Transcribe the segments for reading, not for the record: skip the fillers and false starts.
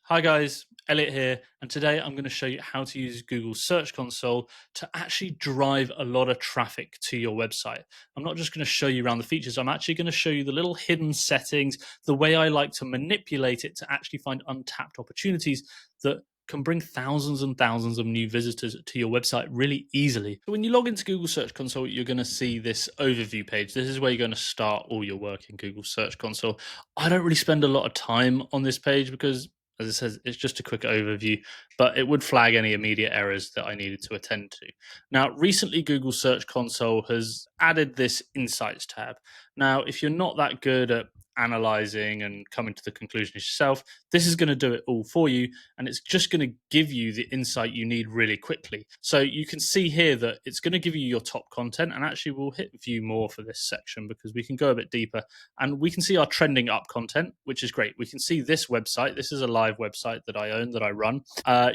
Hi guys, Elliot here, and today I'm going to show you how to use Google Search Console to actually drive a lot of traffic to your website. I'm not just going to show you around the features, I'm actually going to show you the little hidden settings, the way I like to manipulate it to actually find untapped opportunities that can bring thousands and thousands of new visitors to your website really easily. So when you log into Google Search Console, you're going to see this overview page. This is where you're going to start all your work in Google Search Console. I don't really spend a lot of time on this page because, as it says, it's just a quick overview, but it would flag any immediate errors that I needed to attend to. Now, recently, Google Search Console has added this Insights tab. Now, if you're not that good at analyzing and coming to the conclusions yourself, this is going to do it all for you, and it's just going to give you the insight you need really quickly. So you can see here that it's going to give you your top content, and actually we'll hit view more for this section because we can go a bit deeper, and we can see our trending up content, which is great. We can see this website. This is a live website that I own, that I run.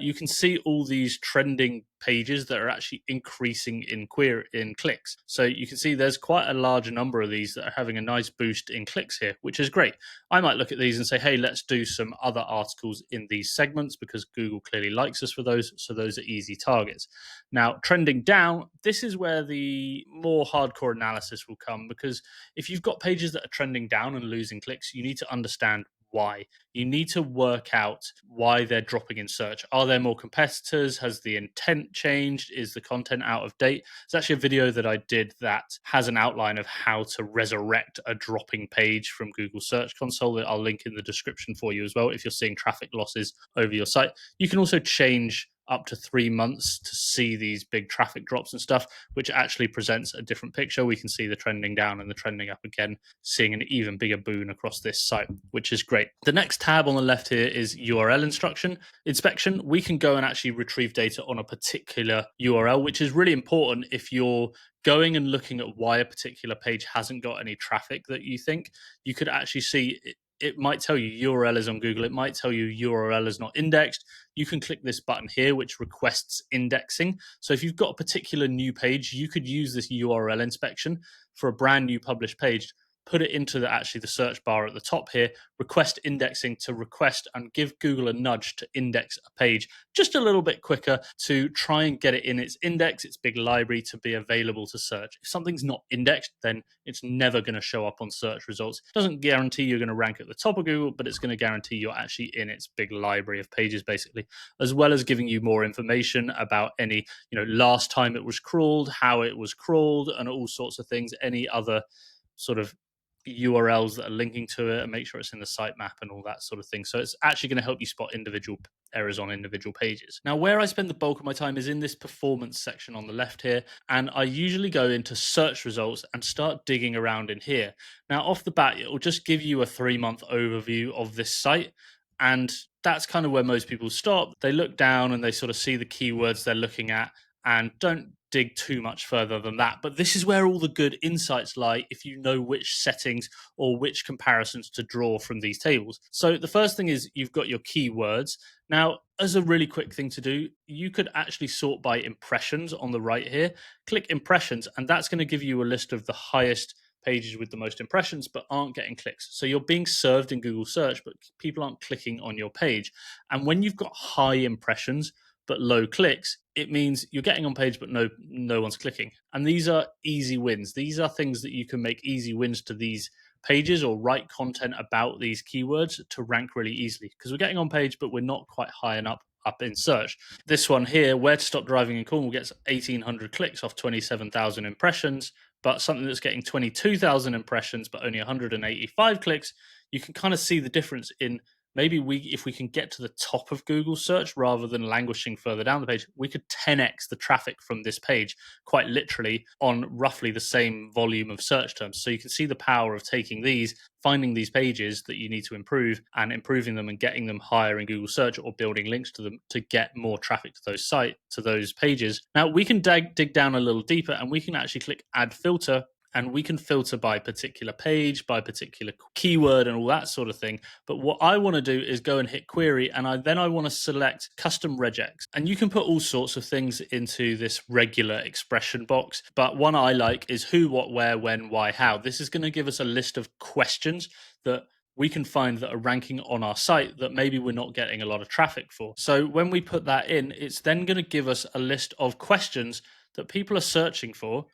You can see all these trending pages that are actually increasing in clicks. So you can see there's quite a large number of these that are having a nice boost in clicks here, which is great. I might look at these and say, hey, let's do some other articles in these segments because Google clearly likes us for those. So those are easy targets. Now, trending down, this is where the more hardcore analysis will come, because if you've got pages that are trending down and losing clicks, you need to understand why. You need to work out why they're dropping in search. Are there more competitors? Has the intent changed? Is the content out of date? It's actually a video that I did that has an outline of how to resurrect a dropping page from Google Search Console that I'll link in the description for you as well if you're seeing traffic losses over your site. You can also change up to 3 months to see these big traffic drops and stuff, which actually presents a different picture. We can see the trending down and the trending up again, seeing an even bigger boon across this site, which is great. The next tab on the left here is URL inspection. We can go and actually retrieve data on a particular URL, which is really important if you're going and looking at why a particular page hasn't got any traffic that you think. You could actually see it might tell you URL is on Google. It might tell you URL is not indexed. You can click this button here, which requests indexing. So if you've got a particular new page, you could use this URL inspection for a brand new published page, put it into the search bar at the top here, request indexing to request and give Google a nudge to index a page just a little bit quicker to try and get it in its index, its big library, to be available to search. If something's not indexed, then it's never going to show up on search results. It doesn't guarantee you're going to rank at the top of Google, but it's going to guarantee you're actually in its big library of pages, basically, as well as giving you more information about any, last time it was crawled, how it was crawled, and all sorts of things, any other sort of URLs that are linking to it, and make sure it's in the sitemap and all that sort of thing. So it's actually going to help you spot individual errors on individual pages. Now, where I spend the bulk of my time is in this performance section on the left here, and I usually go into search results and start digging around in here. Now, off the bat, it will just give you a 3-month overview of this site, and that's kind of where most people stop. They look down and they sort of see the keywords they're looking at and don't dig too much further than that. But this is where all the good insights lie if you know which settings or which comparisons to draw from these tables. So the first thing is you've got your keywords. Now, as a really quick thing to do, you could actually sort by impressions on the right here. Click impressions, and that's going to give you a list of the highest pages with the most impressions but aren't getting clicks. So you're being served in Google search, but people aren't clicking on your page. And when you've got high impressions but low clicks, it means you're getting on page but no one's clicking. And these are easy wins. These are things that you can make easy wins to these pages or write content about these keywords to rank really easily, because we're getting on page but we're not quite high enough up in search. This one here, where to stop driving in Cornwall, gets 1,800 clicks off 27,000 impressions, but something that's getting 22,000 impressions but only 185 clicks, you can kind of see the difference in maybe if we can get to the top of Google search rather than languishing further down the page, we could 10x the traffic from this page quite literally on roughly the same volume of search terms. So you can see the power of taking these, finding these pages that you need to improve and improving them and getting them higher in Google search or building links to them to get more traffic to those pages. Now we can dig down a little deeper and we can actually click add filter, and we can filter by particular page, by particular keyword and all that sort of thing. But what I want to do is go and hit query, and I want to select custom regex. And you can put all sorts of things into this regular expression box. But one I like is who, what, where, when, why, how. This is going to give us a list of questions that we can find that are ranking on our site that maybe we're not getting a lot of traffic for. So when we put that in, it's then going to give us a list of questions that people are searching for.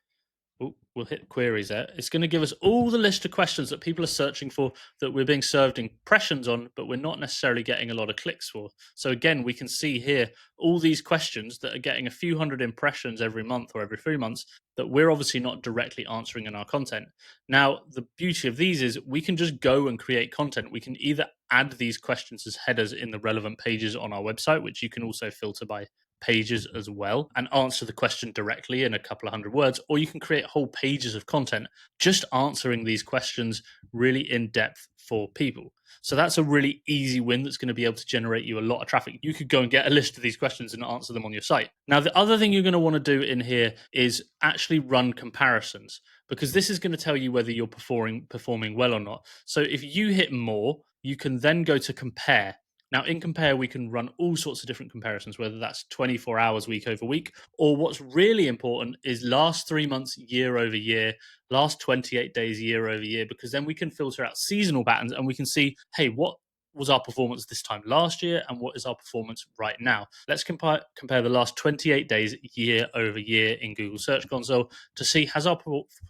Ooh, we'll hit queries there. It's going to give us all the list of questions that people are searching for that we're being served impressions on, but we're not necessarily getting a lot of clicks for. So again, we can see here all these questions that are getting a few hundred impressions every month or every 3 months that we're obviously not directly answering in our content. Now, the beauty of these is we can just go and create content. We can either add these questions as headers in the relevant pages on our website, which you can also filter by pages as well and answer the question directly in a couple of hundred words, or you can create whole pages of content just answering these questions really in depth for people. So that's a really easy win that's going to be able to generate you a lot of traffic. You could go and get a list of these questions and answer them on your site. Now, the other thing you're going to want to do in here is actually run comparisons, because this is going to tell you whether you're performing well or not. So if you hit more, you can then go to compare. Now, in Compare, we can run all sorts of different comparisons, whether that's 24 hours week over week, or what's really important is last 3 months year over year, last 28 days year over year, because then we can filter out seasonal patterns and we can see, hey, what was our performance this time last year and what is our performance right now. Let's compare the last 28 days year over year in Google Search Console to see has our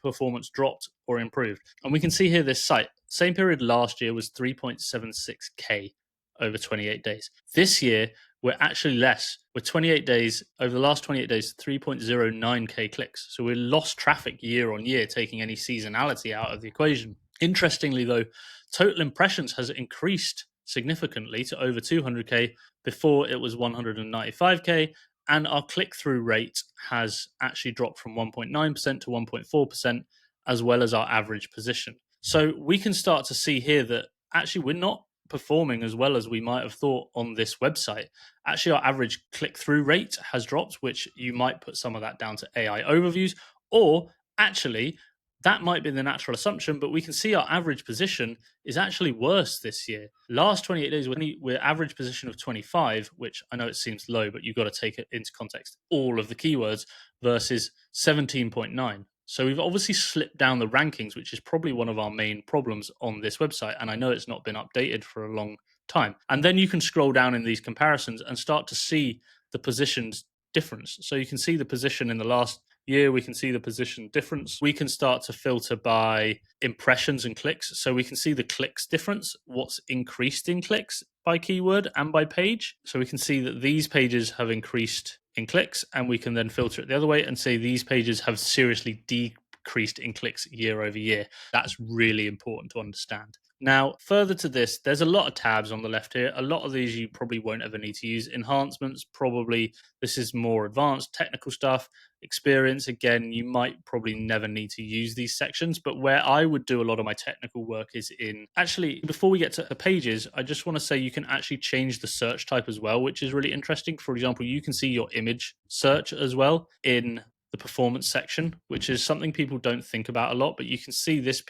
performance dropped or improved. And we can see here this site, same period last year was 3.76K over 28 days. This year, we're actually less. We're 28 days, over the last 28 days, 3.09K clicks. So we lost traffic year on year, taking any seasonality out of the equation. Interestingly, though, total impressions has increased significantly to over 200K. Before it was 195K. And our click-through rate has actually dropped from 1.9% to 1.4%, as well as our average position. So we can start to see here that actually we're not performing as well as we might have thought on this website. Actually, our average click-through rate has dropped, which you might put some of that down to AI overviews, or actually that might be the natural assumption, but we can see our average position is actually worse this year. Last 28 days, we're average position of 25, which I know it seems low, but you've got to take it into context, all of the keywords, versus 17.9. So we've obviously slipped down the rankings, which is probably one of our main problems on this website. And I know it's not been updated for a long time. And then you can scroll down in these comparisons and start to see the positions difference. So you can see the position in the last year, we can see the position difference. We can start to filter by impressions and clicks. So we can see the clicks difference, what's increased in clicks by keyword and by page. So we can see that these pages have increased in clicks, and we can then filter it the other way and say these pages have seriously decreased in clicks year over year. That's really important to understand. Now, further to this, there's a lot of tabs on the left here. A lot of these you probably won't ever need to use. Enhancements, probably this is more advanced technical stuff. Experience, again, you might probably never need to use these sections, but where I would do a lot of my technical work is in, actually, before we get to the pages, I just want to say you can actually change the search type as well, which is really interesting. For example, you can see your image search as well in the performance section, which is something people don't think about a lot, but you can see this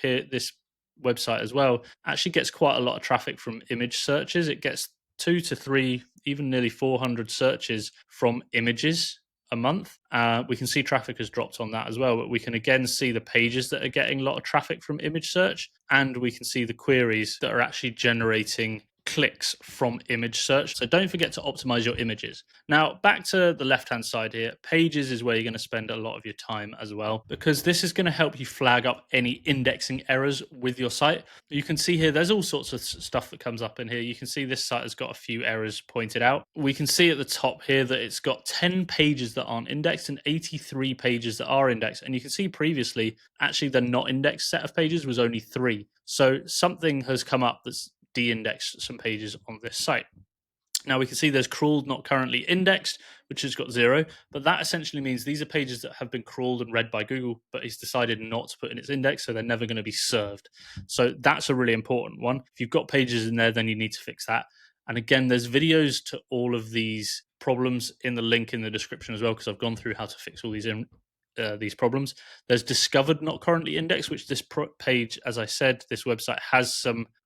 website as well actually gets quite a lot of traffic from image searches. It gets 2 to 3, even nearly 400 searches from images a month. We can see traffic has dropped on that as well, but we can again see the pages that are getting a lot of traffic from image search, and we can see the queries that are actually generating clicks from image search. So don't forget to optimize your images. Now, back to the left-hand side here, pages is where you're going to spend a lot of your time as well, because this is going to help you flag up any indexing errors with your site. You can see here, there's all sorts of stuff that comes up in here. You can see this site has got a few errors pointed out. We can see at the top here that it's got 10 pages that aren't indexed and 83 pages that are indexed. And you can see previously, actually the not indexed set of pages was only 3. So something has come up that's de-indexed some pages on this site. Now we can see there's crawled not currently indexed, which has got 0, but that essentially means these are pages that have been crawled and read by Google, but it's decided not to put in its index, so they're never going to be served. So that's a really important one. If you've got pages in there, then you need to fix that. And again, there's videos to all of these problems in the link in the description as well, because I've gone through how to fix all these problems. There's discovered not currently indexed, which this page, as I said, this website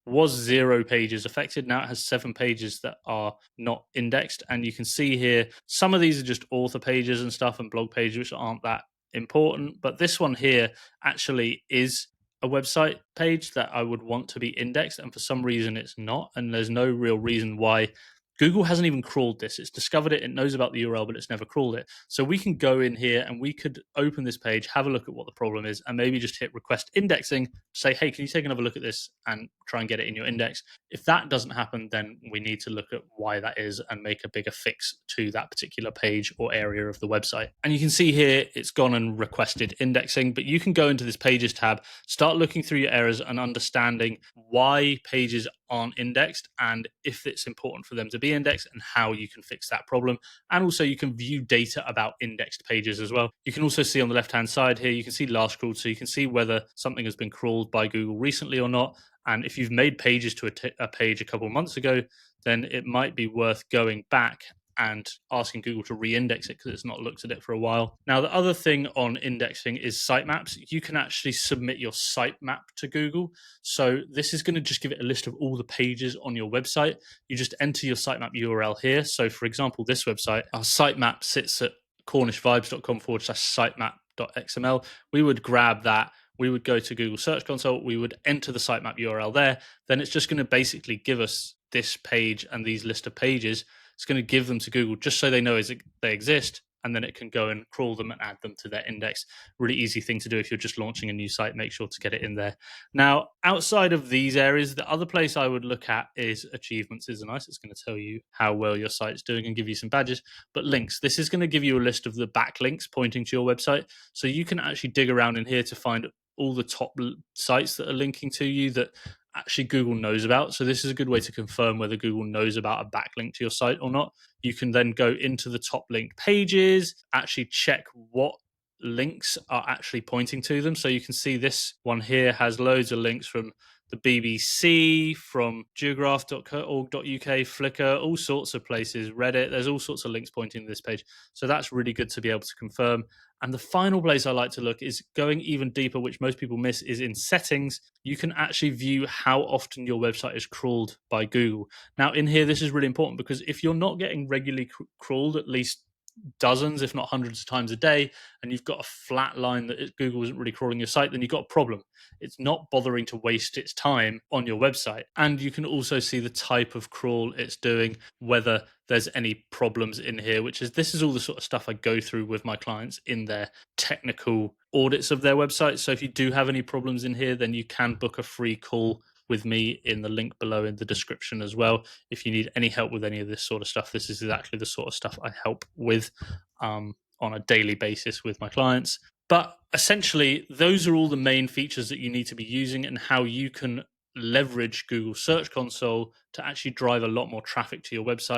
was 0 pages affected. Now it has 7 pages that are not indexed. And you can see here, some of these are just author pages and stuff and blog pages, which aren't that important. But this one here actually is a website page that I would want to be indexed, and for some reason it's not, and there's no real reason why. Google hasn't even crawled this. It's discovered it, it knows about the URL, but it's never crawled it. So we can go in here and we could open this page, have a look at what the problem is, and maybe just hit request indexing, say, hey, can you take another look at this and try and get it in your index? If that doesn't happen, then we need to look at why that is and make a bigger fix to that particular page or area of the website. And you can see here, it's gone and requested indexing, but you can go into this pages tab, start looking through your errors and understanding why pages aren't indexed and if it's important for them to be indexed and how you can fix that problem. And also you can view data about indexed pages as well. You can also see on the left hand side here, you can see last crawled, so you can see whether something has been crawled by Google recently or not. And if you've made pages to a page a couple of months ago, then it might be worth going back and asking Google to re-index it because it's not looked at it for a while. Now, the other thing on indexing is sitemaps. You can actually submit your sitemap to Google. So this is going to just give it a list of all the pages on your website. You just enter your sitemap URL here. So for example, this website, our sitemap sits at cornishvibes.com/sitemap.xml. We would grab that. We would go to Google Search Console. We would enter the sitemap URL there. Then it's just going to basically give us this page and these list of pages. It's going to give them to Google just so they know they exist, and then it can go and crawl them and add them to their index. Really easy thing to do if you're just launching a new site. Make sure to get it in there. Now, outside of these areas, the other place I would look at is achievements. Is nice. It's going to tell you how well your site's doing and give you some badges. But links, this is going to give you a list of the backlinks pointing to your website. So you can actually dig around in here to find all the top sites that are linking to you that actually Google knows about. So this is a good way to confirm whether Google knows about a backlink to your site or not. You can then go into the top linked pages, actually check what links are actually pointing to them. So you can see this one here has loads of links from the BBC, from geograph.org.uk, Flickr, all sorts of places, Reddit. There's all sorts of links pointing to this page. So that's really good to be able to confirm. And the final place I like to look is going even deeper, which most people miss, is in settings. You can actually view how often your website is crawled by Google. Now, in here, this is really important because if you're not getting regularly crawled at least dozens, if not hundreds of times a day, and you've got a flat line that Google isn't really crawling your site, then you've got a problem. It's not bothering to waste its time on your website. And you can also see the type of crawl it's doing, whether there's any problems in here, this is all the sort of stuff I go through with my clients in their technical audits of their website. So if you do have any problems in here, then you can book a free call with me in the link below in the description as well. If you need any help with any of this sort of stuff, this is exactly the sort of stuff I help with on a daily basis with my clients. But essentially, those are all the main features that you need to be using and how you can leverage Google Search Console to actually drive a lot more traffic to your website.